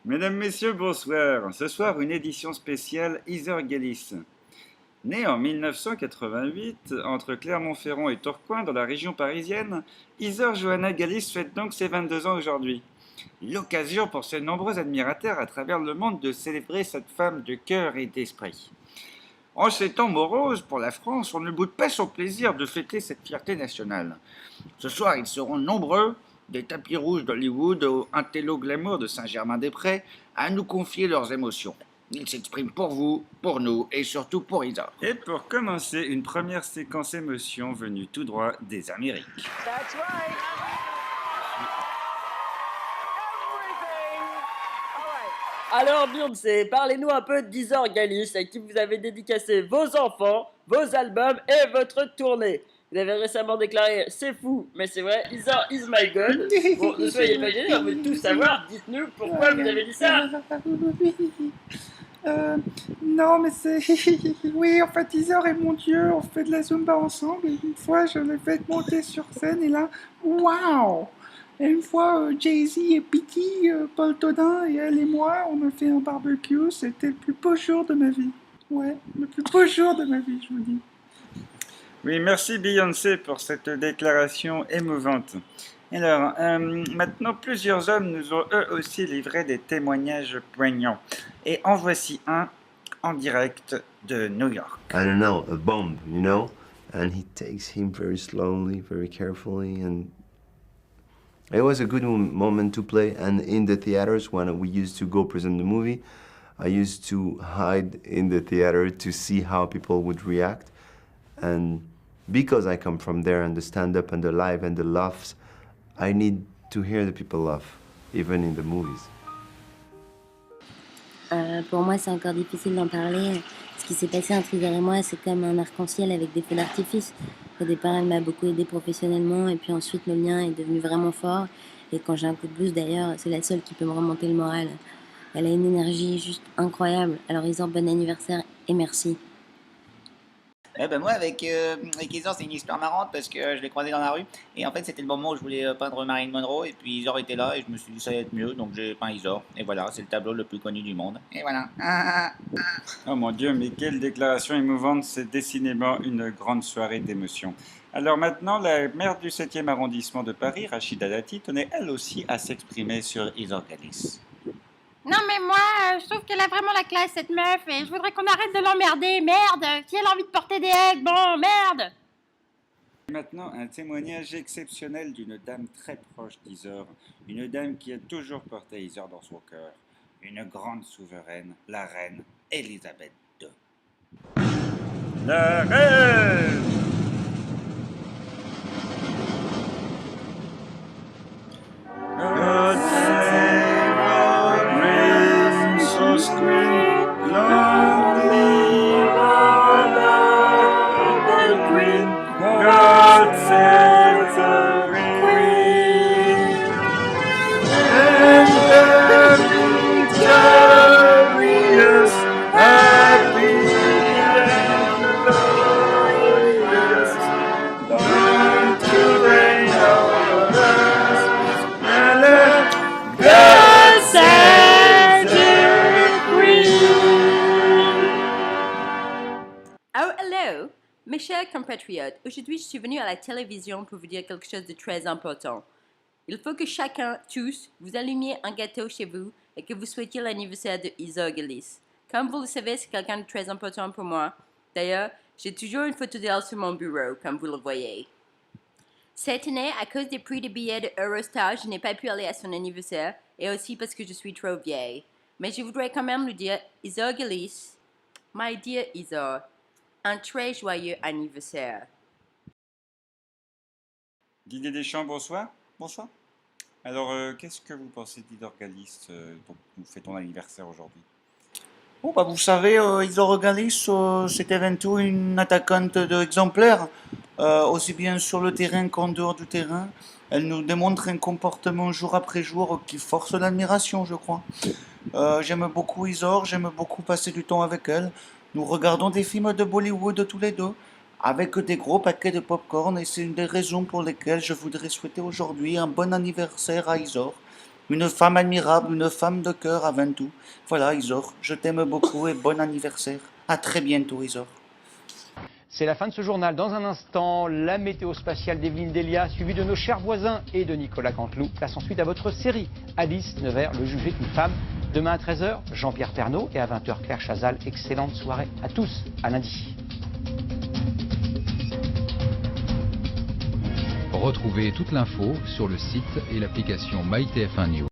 Mesdames, Messieurs, bonsoir. Ce soir, une édition spéciale Heather Gillis. Née en 1988 entre Clermont-Ferrand et Tourcoing dans la région parisienne, Heather Johanna Gillis fête donc ses 22 ans aujourd'hui. L'occasion pour ses nombreux admirateurs à travers le monde de célébrer cette femme de cœur et d'esprit. En ces temps moroses pour la France, on ne boude pas son plaisir de fêter cette fierté nationale. Ce soir, ils seront nombreux, des tapis rouges d'Hollywood au Intello Glamour de Saint-Germain-des-Prés, à nous confier leurs émotions. Ils s'expriment pour vous, pour nous et surtout pour Isor. Et pour commencer, une première séquence émotion venue tout droit des Amériques. That's right. Alors Beyoncé, parlez-nous un peu d'Heather Gillis, à qui vous avez dédicacé vos enfants, vos albums et votre tournée. Vous avez récemment déclaré « C'est fou, mais c'est vrai, Heather is my God ». Bon, ne soyez pas gênés, on veut tout savoir, dites-nous pourquoi vous avez dit ça. Non, mais c'est... Oui, en fait, Heather est mon dieu, on fait de la Zumba ensemble, et une fois, je l'ai fait monter sur scène, et là, waouh! Et une fois, Jay-Z et Pity, Paul Todin, et elle et moi, on a fait un barbecue, c'était le plus beau jour de ma vie. Ouais, le plus beau jour de ma vie, je vous dis. Oui, merci Beyoncé pour cette déclaration émouvante. Alors, maintenant, plusieurs hommes nous ont eux aussi livré des témoignages poignants. Et en voici un en direct de New York. I don't know, a bomb, you know? And he takes him very slowly, very carefully, and it was a good moment to play. And in the theaters, when we used to go present the movie, I used to hide in the theater to see how people would react. And because I come from there and the stand-up and the live and the laughs, I need to hear the people laugh, even in the movies. Pour moi, c'est encore difficile d'en parler. Ce qui s'est passé entre Heather et moi, c'est comme un arc-en-ciel avec des feux d'artifice. Au départ, elle m'a beaucoup aidé professionnellement, et puis ensuite, le lien est devenu vraiment fort. Et quand j'ai un coup de blues, d'ailleurs, c'est la seule qui peut me remonter le moral. Elle a une énergie juste incroyable. Alors, Heather, bon anniversaire et merci. Moi, avec Isor, c'est une histoire marrante parce que je l'ai croisé dans la rue. Et en fait, c'était le moment où je voulais peindre Marilyn Monroe. Et puis Isor était là et je me suis dit ça allait être mieux. Donc j'ai peint Isor. Et voilà, c'est le tableau le plus connu du monde. Et voilà. Oh mon Dieu, mais quelle déclaration émouvante, c'est décidément une grande soirée d'émotion. Alors maintenant, la maire du 7e arrondissement de Paris, Rachida Dati, tenait elle aussi à s'exprimer sur Heather Gillis. Non mais moi, je trouve qu'elle a vraiment la classe cette meuf et je voudrais qu'on arrête de l'emmerder, merde. Si elle a envie de porter des aides, bon, merde. Maintenant, un témoignage exceptionnel d'une dame très proche d'Heather, une dame qui a toujours porté Heather dans son cœur, une grande souveraine, la reine Elisabeth II. La reine! God save our reign so sweet, long live our noble queen. God save the queen, and the victorious, happy and glorious, Lord to reign over us, and let God save the queen. Oh, hello! Mes chers compatriotes, aujourd'hui je suis venue à la télévision pour vous dire quelque chose de très important. Il faut que chacun, tous, vous allumiez un gâteau chez vous et que vous souhaitiez l'anniversaire de Heather Gillis. Comme vous le savez, c'est quelqu'un de très important pour moi. D'ailleurs, j'ai toujours une photo d'elle sur mon bureau, comme vous le voyez. Cette année, à cause des prix de billets de Eurostar, je n'ai pas pu aller à son anniversaire, et aussi parce que je suis trop vieille. Mais je voudrais quand même lui dire, Heather Gillis, my dear Heather, un très joyeux anniversaire. Didier Deschamps, bonsoir. Bonsoir. Alors, qu'est-ce que vous pensez d'Heather Gillis, dont nous fêtons l'anniversaire aujourd'hui? Vous savez, Heather Gillis, c'est avant tout une attaquante exemplaire, aussi bien sur le terrain qu'en dehors du terrain. Elle nous démontre un comportement jour après jour qui force l'admiration, je crois. J'aime beaucoup Heather, j'aime beaucoup passer du temps avec elle. Nous regardons des films de Bollywood tous les deux, avec des gros paquets de popcorn, et c'est une des raisons pour lesquelles je voudrais souhaiter aujourd'hui un bon anniversaire à Heather. Une femme admirable, une femme de cœur avant tout. Voilà, Isor, je t'aime beaucoup et bon anniversaire. À très bientôt, Isor. C'est la fin de ce journal. Dans un instant, la météo spatiale d'Evelyne Delia, suivie de nos chers voisins et de Nicolas Canteloup. Place ensuite à votre série Alice Nevers, le juge est une femme. Demain à 13h, Jean-Pierre Pernaut et à 20h, Claire Chazal. Excellente soirée à tous. À lundi. Retrouvez toute l'info sur le site et l'application MyTF1 News.